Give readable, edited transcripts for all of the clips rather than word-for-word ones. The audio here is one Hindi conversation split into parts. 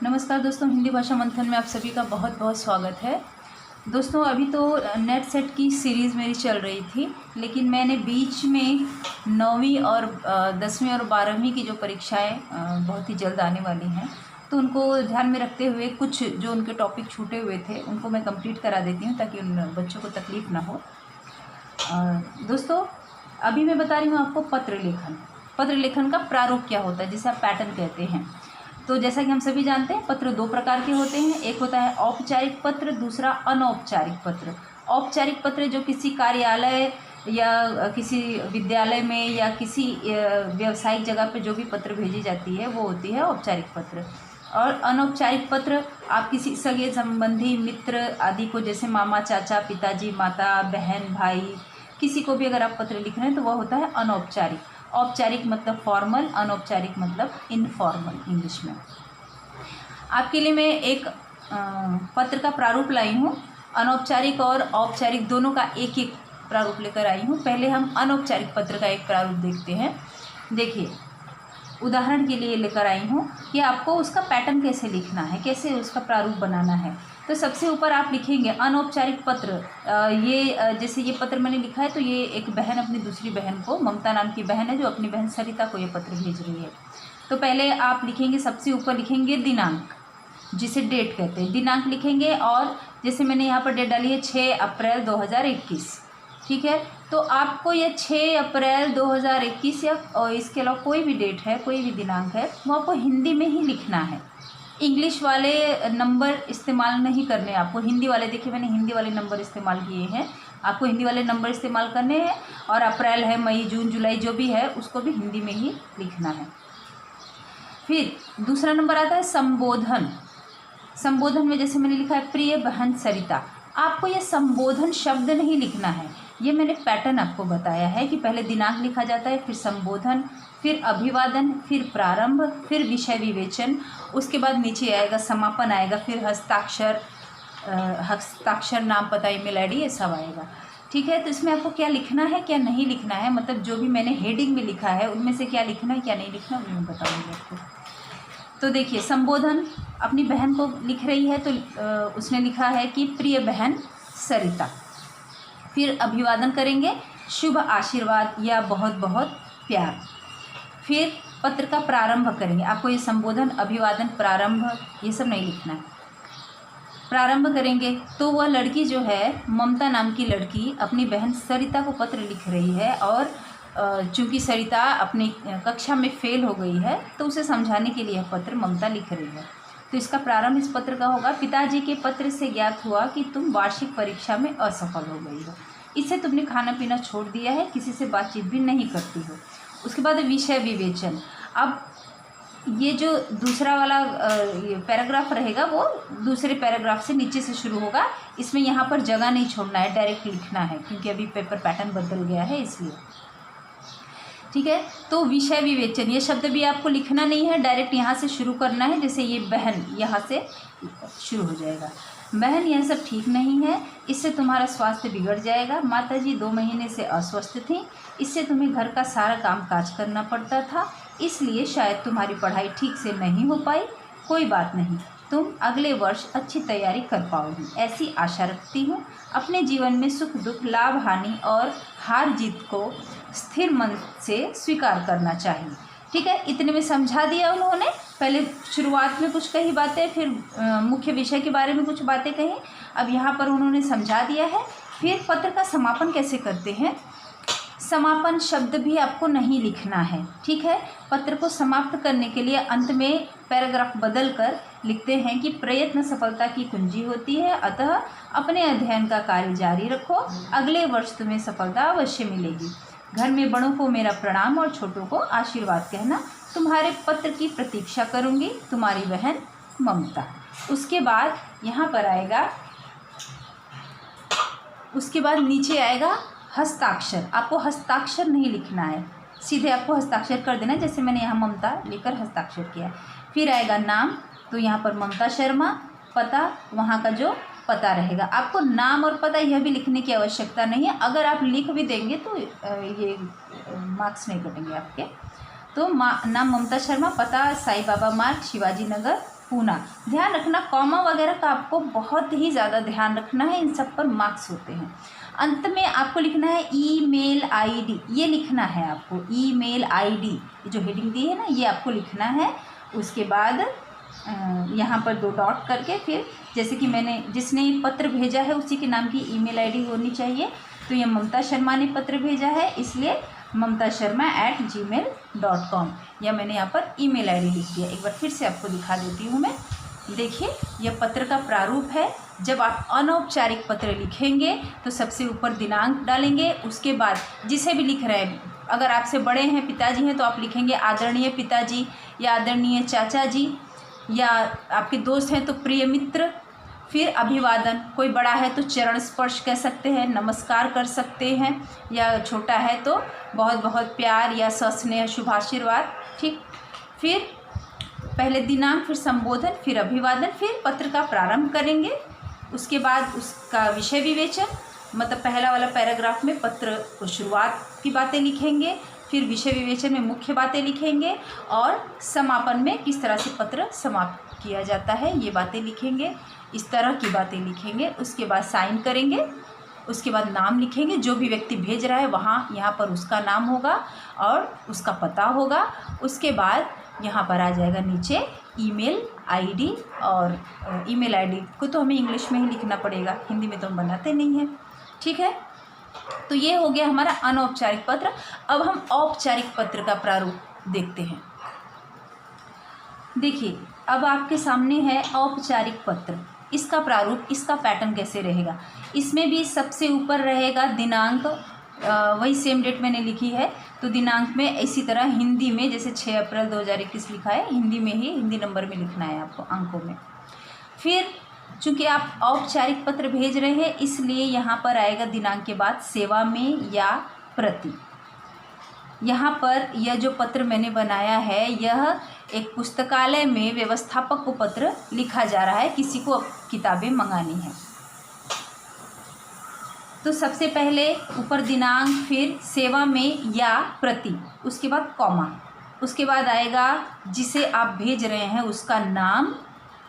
नमस्कार दोस्तों, हिंदी भाषा मंथन में आप सभी का बहुत बहुत स्वागत है। दोस्तों, अभी तो नेट सेट की सीरीज़ मेरी चल रही थी, लेकिन मैंने बीच में 9वीं और 10वीं और 12वीं की जो परीक्षाएं बहुत ही जल्द आने वाली हैं, तो उनको ध्यान में रखते हुए कुछ जो उनके टॉपिक छूटे हुए थे उनको मैं कंप्लीट करा देती हूँ ताकि उन बच्चों को तकलीफ़ ना हो। दोस्तों, अभी मैं बता रही हूँ आपको पत्र लेखन का प्रारूप क्या होता है, जिसे आप पैटर्न कहते हैं। तो जैसा कि हम सभी जानते हैं, पत्र दो प्रकार के होते हैं। एक होता है औपचारिक पत्र, दूसरा अनौपचारिक पत्र। औपचारिक पत्र जो किसी कार्यालय या किसी विद्यालय में या किसी व्यावसायिक जगह पर जो भी पत्र भेजी जाती है वो होती है औपचारिक पत्र। और अनौपचारिक पत्र आप किसी सगे संबंधी मित्र आदि को, जैसे मामा, चाचा, पिताजी, माता, बहन, भाई, किसी को भी अगर आप पत्र लिख रहे हैं तो वह होता है अनौपचारिक। औपचारिक मतलब फॉर्मल, अनौपचारिक मतलब इनफॉर्मल इंग्लिश में। आपके लिए मैं एक पत्र का प्रारूप लाई हूँ। अनौपचारिक और औपचारिक दोनों का एक एक प्रारूप लेकर आई हूँ। पहले हम अनौपचारिक पत्र का एक प्रारूप देखते हैं। देखिए, उदाहरण के लिए लेकर आई हूँ कि आपको उसका पैटर्न कैसे लिखना है, कैसे उसका प्रारूप बनाना है। तो सबसे ऊपर आप लिखेंगे अनौपचारिक पत्र। जैसे ये पत्र मैंने लिखा है, तो ये एक बहन अपनी दूसरी बहन को, ममता नाम की बहन है जो अपनी बहन सरिता को ये पत्र भेज रही है। तो पहले आप लिखेंगे, सबसे ऊपर लिखेंगे दिनांक, जिसे डेट कहते हैं। दिनांक लिखेंगे और जैसे मैंने यहाँ पर डेट डाली है 6 अप्रैल 2021, ठीक है। तो आपको ये 6 अप्रैल 2021 या इसके अलावा कोई भी डेट है, कोई भी दिनांक है, वो आपको हिंदी में ही लिखना है। इंग्लिश वाले नंबर इस्तेमाल नहीं करने आपको। हिंदी वाले, देखिए मैंने हिंदी वाले नंबर इस्तेमाल किए हैं, आपको हिंदी वाले नंबर इस्तेमाल करने हैं। और अप्रैल है, मई, जून, जुलाई जो भी है उसको भी हिंदी में ही लिखना है। फिर दूसरा नंबर आता है संबोधन। संबोधन में जैसे मैंने लिखा है प्रिय बहन सरिता, आपको ये संबोधन शब्द नहीं लिखना है। ये मैंने पैटर्न आपको बताया है कि पहले दिनांक लिखा जाता है, फिर संबोधन, फिर अभिवादन, फिर प्रारंभ, फिर विषय विवेचन, उसके बाद नीचे आएगा समापन आएगा, फिर हस्ताक्षर, नाम, पता, ईमेल आईडी, ये सब आएगा, ठीक है। तो इसमें आपको क्या लिखना है, क्या नहीं लिखना है, मतलब जो भी मैंने हेडिंग में लिखा है उनमें से क्या लिखना है, क्या नहीं लिखना, वो मैं बताऊँगी आपको। तो देखिए, संबोधन अपनी बहन को लिख रही है, तो उसने लिखा है कि प्रिय बहन सरिता। फिर अभिवादन करेंगे, शुभ आशीर्वाद या बहुत बहुत प्यार। फिर पत्र का प्रारंभ करेंगे, आपको ये संबोधन, अभिवादन, प्रारंभ ये सब नहीं लिखना है। प्रारंभ करेंगे तो वह लड़की जो है, ममता नाम की लड़की, अपनी बहन सरिता को पत्र लिख रही है। और चूँकि सरिता अपनी कक्षा में फेल हो गई है, तो उसे समझाने के लिए पत्र ममता लिख रही है। तो इसका प्रारंभ इस पत्र का होगा, पिताजी के पत्र से ज्ञात हुआ कि तुम वार्षिक परीक्षा में असफल हो गई हो। इससे तुमने खाना पीना छोड़ दिया है, किसी से बातचीत भी नहीं करती हो। उसके बाद विषय विवेचन। अब ये जो दूसरा वाला पैराग्राफ रहेगा वो दूसरे पैराग्राफ से नीचे से शुरू होगा। इसमें यहाँ पर जगह नहीं छोड़ना है, डायरेक्ट लिखना है, क्योंकि अभी पेपर पैटर्न बदल गया है इसलिए, ठीक है। तो विषय विवेचन, ये शब्द भी आपको लिखना नहीं है, डायरेक्ट यहाँ से शुरू करना है। जैसे ये बहन, यहाँ से शुरू हो जाएगा, बहन यह सब ठीक नहीं है, इससे तुम्हारा स्वास्थ्य बिगड़ जाएगा। माताजी 2 महीने से अस्वस्थ थीं, इससे तुम्हें घर का सारा काम काज करना पड़ता था, इसलिए शायद तुम्हारी पढ़ाई ठीक से नहीं हो पाई। कोई बात नहीं, तुम अगले वर्ष अच्छी तैयारी कर पाओगी, ऐसी आशा रखती हूँ। अपने जीवन में सुख दुख, लाभ हानि और हार जीत को स्थिर मन से स्वीकार करना चाहिए, ठीक है। इतने में समझा दिया उन्होंने। पहले शुरुआत में कुछ कही बातें, फिर मुख्य विषय के बारे में कुछ बातें कही, अब यहाँ पर उन्होंने समझा दिया है। फिर पत्र का समापन कैसे करते हैं, समापन शब्द भी आपको नहीं लिखना है, ठीक है। पत्र को समाप्त करने के लिए अंत में पैराग्राफ बदल कर लिखते हैं कि प्रयत्न सफलता की कुंजी होती है, अतः अपने अध्ययन का कार्य जारी रखो, अगले वर्ष तुम्हें सफलता अवश्य मिलेगी। घर में बड़ों को मेरा प्रणाम और छोटों को आशीर्वाद कहना। तुम्हारे पत्र की प्रतीक्षा करूंगी, तुम्हारी बहन ममता। उसके बाद यहाँ पर आएगा, उसके बाद नीचे आएगा हस्ताक्षर। आपको हस्ताक्षर नहीं लिखना है, सीधे आपको हस्ताक्षर कर देना है, जैसे मैंने यहाँ ममता लेकर हस्ताक्षर किया। फिर आएगा नाम, तो यहाँ पर ममता शर्मा। पता, वहाँ का जो पता रहेगा। आपको नाम और पता यह भी लिखने की आवश्यकता नहीं है, अगर आप लिख भी देंगे तो ये मार्क्स नहीं कटेंगे आपके। तो नाम ममता शर्मा, पता साईं बाबा मार्ग, शिवाजी नगर, पूना। ध्यान रखना कॉमा वगैरह का आपको बहुत ही ज़्यादा ध्यान रखना है, इन सब पर मार्क्स होते हैं। अंत में आपको लिखना है ईमेल आईडी, ये लिखना है आपको ईमेल आईडी, जो हेडिंग दी है ना ये आपको लिखना है। उसके बाद यहाँ पर 2 डॉट करके फिर जैसे कि मैंने जिसने पत्र भेजा है उसी के नाम की ईमेल आईडी होनी चाहिए। तो ये ममता शर्मा ने पत्र भेजा है इसलिए mamtasharma@gmail.com, या मैंने यहाँ पर ईमेल आईडी लिख दिया। एक बार फिर से आपको दिखा देती हूँ मैं। देखिए यह पत्र का प्रारूप है। जब आप अनौपचारिक पत्र लिखेंगे तो सबसे ऊपर दिनांक डालेंगे, उसके बाद जिसे भी लिख रहे हैं, अगर आपसे बड़े हैं पिताजी हैं तो आप लिखेंगे आदरणीय पिताजी या आदरणीय चाचा जी, या आपके दोस्त हैं तो प्रिय मित्र। फिर अभिवादन, कोई बड़ा है तो चरण स्पर्श कह सकते हैं, नमस्कार कर सकते हैं, या छोटा है तो बहुत बहुत प्यार या सस्नेह शुभाशीर्वाद। ठीक, फिर पहले दिनांक, फिर संबोधन, फिर अभिवादन, फिर पत्र का प्रारंभ करेंगे। उसके बाद उसका विषय विवेचन, मतलब पहला वाला पैराग्राफ में पत्र को शुरुआत की बातें लिखेंगे, फिर विषय विवेचन में मुख्य बातें लिखेंगे, और समापन में किस तरह से पत्र समाप्त किया जाता है ये बातें लिखेंगे। इस तरह की बातें लिखेंगे। उसके बाद साइन करेंगे, उसके बाद नाम लिखेंगे, जो भी व्यक्ति भेज रहा है वहाँ यहाँ पर उसका नाम होगा और उसका पता होगा। उसके बाद यहाँ पर आ जाएगा नीचे ईमेल आईडी, और ईमेल आईडी को तो हमें इंग्लिश में ही लिखना पड़ेगा, हिंदी में तो हम बनाते नहीं हैं। ठीक है, तो ये हो गया हमारा अनौपचारिक पत्र। अब हम औपचारिक पत्र का प्रारूप देखते हैं। देखिए अब आपके सामने है औपचारिक पत्र। इसका प्रारूप, इसका पैटर्न कैसे रहेगा। इसमें भी सबसे ऊपर रहेगा दिनांक, वही सेम डेट मैंने लिखी है तो दिनांक में इसी तरह हिंदी में जैसे 6 अप्रैल 2021 लिखा है, हिंदी में ही हिंदी नंबर में लिखना है आपको अंकों में। फिर चूँकि आप औपचारिक पत्र भेज रहे हैं इसलिए यहाँ पर आएगा दिनांक के बाद सेवा में या प्रति। यहाँ पर यह जो पत्र मैंने बनाया है यह एक पुस्तकालय में व्यवस्थापक को पत्र लिखा जा रहा है, किसी को किताबें मंगानी है। तो सबसे पहले ऊपर दिनांक, फिर सेवा में या प्रति, उसके बाद कॉमा, उसके बाद आएगा जिसे आप भेज रहे हैं उसका नाम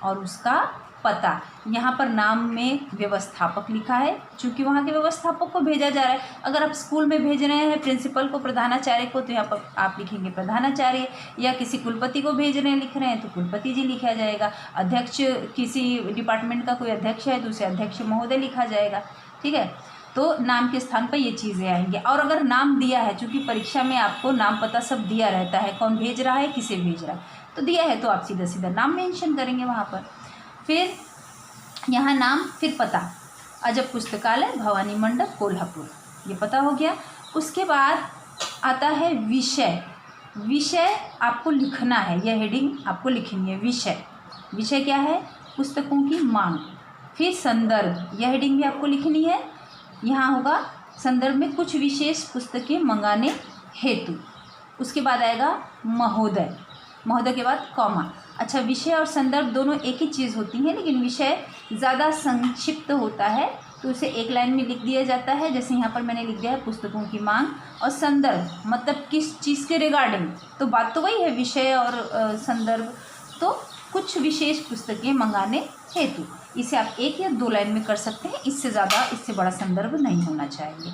और उसका पता। यहाँ पर नाम में व्यवस्थापक लिखा है क्योंकि वहाँ के व्यवस्थापक को भेजा जा रहा है। अगर आप स्कूल में भेज रहे हैं प्रिंसिपल को, प्रधानाचार्य को, तो यहाँ पर आप लिखेंगे प्रधानाचार्य, या किसी कुलपति को भेज रहे हैं लिख रहे हैं तो कुलपति जी लिखा जाएगा। अध्यक्ष, किसी डिपार्टमेंट का कोई अध्यक्ष है तो उसे अध्यक्ष महोदय लिखा जाएगा। ठीक है, तो नाम के स्थान पर ये चीज़ें आएंगी। और अगर नाम दिया है, चूँकि परीक्षा में आपको नाम पता सब दिया रहता है, कौन भेज रहा है, किसे भेज रहा है, तो दिया है तो आप सीधा सीधा नाम मेंशन करेंगे वहाँ पर। फिर यहाँ नाम, फिर पता, अजब पुस्तकालय, भवानी मंडप, कोल्हापुर, ये पता हो गया। उसके बाद आता है विषय। विषय आपको लिखना है, यह हेडिंग आपको लिखनी है। विषय, विषय क्या है, पुस्तकों की मांग। फिर संदर्भ, यह हेडिंग भी आपको लिखनी है। यहाँ होगा संदर्भ में कुछ विशेष पुस्तकें मंगाने हेतु। उसके बाद आएगा महोदय, महोदय के बाद कॉमा। अच्छा, विषय और संदर्भ दोनों एक ही चीज़ होती हैं, लेकिन विषय ज़्यादा संक्षिप्त होता है तो उसे एक लाइन में लिख दिया जाता है। जैसे यहाँ पर मैंने लिख दिया है पुस्तकों की मांग। और संदर्भ मतलब किस चीज़ के रिगार्डिंग, तो बात तो वही है विषय और संदर्भ, तो कुछ विशेष पुस्तकें मंगाने हेतु। इसे आप 1 या 2 लाइन में कर सकते हैं, इससे ज़्यादा, इससे बड़ा संदर्भ नहीं होना चाहिए।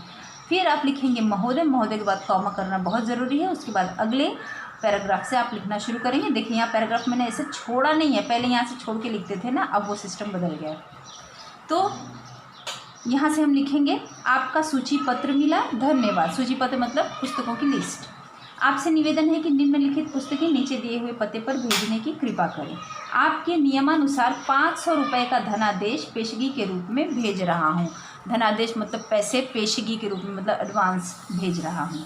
फिर आप लिखेंगे महोदय, महोदय के बाद कॉमा करना बहुत ज़रूरी है। उसके बाद अगले पैराग्राफ से आप लिखना शुरू करेंगे। देखिए यहाँ पैराग्राफ मैंने ऐसे छोड़ा नहीं है, पहले यहाँ से छोड़ के लिखते थे ना, अब वो सिस्टम बदल गया है। तो यहाँ से हम लिखेंगे आपका सूची पत्र मिला, धन्यवाद। सूची पत्र मतलब पुस्तकों की लिस्ट। आपसे निवेदन है कि निम्नलिखित पुस्तकें नीचे दिए हुए पते पर भेजने की कृपा करें। आपके नियमानुसार 500 रुपये का धनादेश पेशगी के रूप में भेज रहा हूँ। धनादेश मतलब पैसे, पेशगी के रूप में मतलब एडवांस भेज रहा हूँ।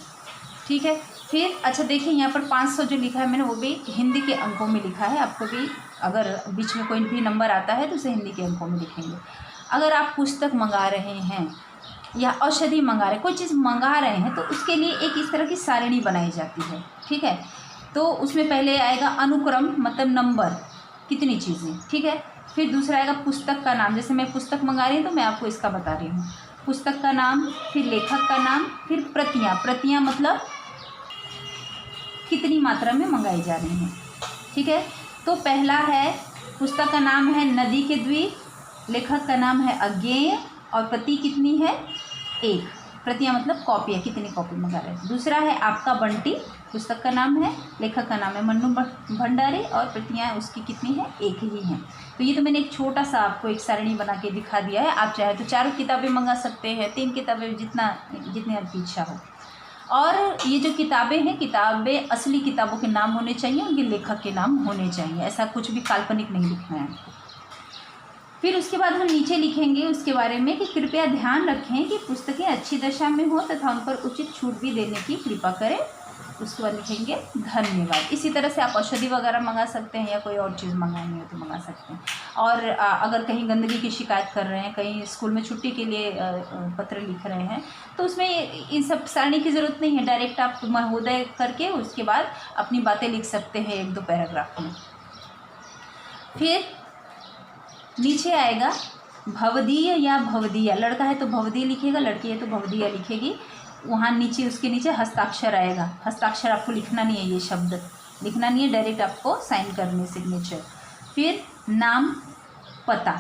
ठीक है, फिर अच्छा देखिए यहाँ पर 500 जो लिखा है मैंने वो भी हिंदी के अंकों में लिखा है। आपको भी अगर बीच में कोई भी नंबर आता है तो उसे हिंदी के अंकों में लिखेंगे। अगर आप पुस्तक मंगा रहे हैं या औषधि मंगा रहे हैं, कोई चीज़ मंगा रहे हैं, तो उसके लिए एक इस तरह की सारणी बनाई जाती है। ठीक है, तो उसमें पहले आएगा अनुक्रम मतलब नंबर, कितनी चीज़ें। ठीक है, फिर दूसरा आएगा पुस्तक का नाम। जैसे मैं पुस्तक मंगा रही हूँ तो मैं आपको इसका बता रही हूँ, पुस्तक का नाम, फिर लेखक का नाम, फिर प्रतियाँ। प्रतियाँ मतलब कितनी मात्रा में मंगाई जा रही हैं। ठीक है, तो पहला है पुस्तक का नाम है नदी के द्वीप, लेखक का नाम है अज्ञेय और प्रति कितनी है? 1। प्रतियाँ मतलब कॉपियाँ, कितनी कॉपी मंगा रहे हैं। दूसरा है आपका बंटी, पुस्तक का नाम है, लेखक का नाम है मन्नू भंडारी और प्रतियाँ उसकी कितनी है? 1 ही हैं। तो ये तो मैंने एक छोटा सा आपको एक सारणी बना के दिखा दिया है। आप चाहे तो 4 किताबें मंगा सकते हैं, 3 किताबें, जितनी आपकी इच्छा हो। और ये जो किताबें हैं, किताबें असली किताबों के नाम होने चाहिए, उनके लेखक के नाम होने चाहिए, ऐसा कुछ भी काल्पनिक नहीं लिखना है आपको। फिर उसके बाद हम नीचे लिखेंगे उसके बारे में कि कृपया ध्यान रखें कि पुस्तकें अच्छी दशा में हो तथा उन पर उचित छूट भी देने की कृपा करें। उसके बाद लिखेंगे धन्यवाद। इसी तरह से आप औषधि वगैरह मंगा सकते हैं या कोई और चीज़ मंगानी हो तो मंगा सकते हैं। और अगर कहीं गंदगी की शिकायत कर रहे हैं, कहीं स्कूल में छुट्टी के लिए पत्र लिख रहे हैं, तो उसमें इन सब सारणी की ज़रूरत नहीं है। डायरेक्ट आप महोदय करके उसके बाद अपनी बातें लिख सकते हैं 1-2 पैराग्राफ में। फिर नीचे आएगा भवदीय या भवदीया। लड़का है तो भवदीय लिखेगा, लड़की है तो भवदीया लिखेगी। वहाँ नीचे, उसके नीचे हस्ताक्षर आएगा। हस्ताक्षर आपको लिखना नहीं है, ये शब्द लिखना नहीं है, डायरेक्ट आपको साइन करने, सिग्नेचर। फिर नाम पता,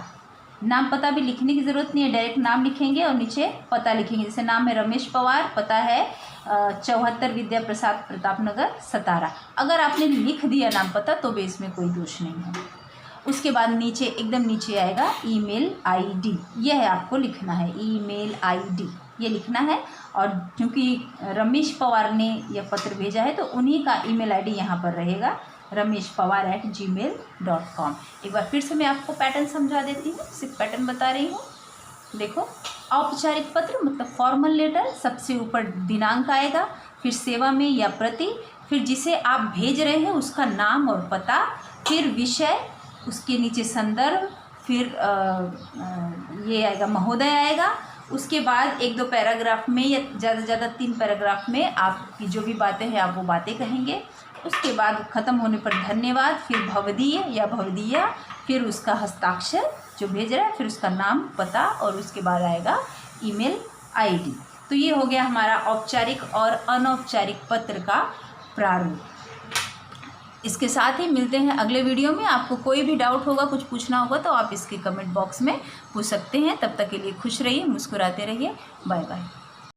नाम पता भी लिखने की ज़रूरत नहीं है, डायरेक्ट नाम लिखेंगे और नीचे पता लिखेंगे। जैसे नाम है रमेश पवार, पता है 74 विद्या प्रसाद प्रताप नगर सतारा। अगर आपने लिख दिया नाम पता तो भी इसमें कोई दोष नहीं है। उसके बाद नीचे, एकदम नीचे आएगा ईमेल आईडी। यह है आपको लिखना है, ईमेल आईडी ये लिखना है। और क्योंकि रमेश पवार ने यह पत्र भेजा है तो उन्हीं का ईमेल आईडी यहाँ पर रहेगा, rameshpawar@gmail.com। एक बार फिर से मैं आपको पैटर्न समझा देती हूँ, सिर्फ पैटर्न बता रही हूँ। देखो, औपचारिक पत्र मतलब फॉर्मल लेटर, सबसे ऊपर दिनांक आएगा, फिर सेवा में या प्रति, फिर जिसे आप भेज रहे हैं उसका नाम और पता, फिर विषय, उसके नीचे संदर्भ, फिर ये आएगा महोदय आएगा। उसके बाद 1-2 पैराग्राफ में या ज़्यादा से ज़्यादा 3 पैराग्राफ में आपकी जो भी बातें हैं आप वो बातें कहेंगे। उसके बाद ख़त्म होने पर धन्यवाद, फिर भवदीय या भवदीया, फिर उसका हस्ताक्षर जो भेज रहा है, फिर उसका नाम पता और उसके बाद आएगा ईमेल आईडी। तो ये हो गया हमारा औपचारिक और अनौपचारिक पत्र का प्रारूप। इसके साथ ही मिलते हैं अगले वीडियो में। आपको कोई भी डाउट होगा, कुछ पूछना होगा तो आप इसके कमेंट बॉक्स में पूछ सकते हैं। तब तक के लिए खुश रहिए, मुस्कुराते रहिए। Bye bye.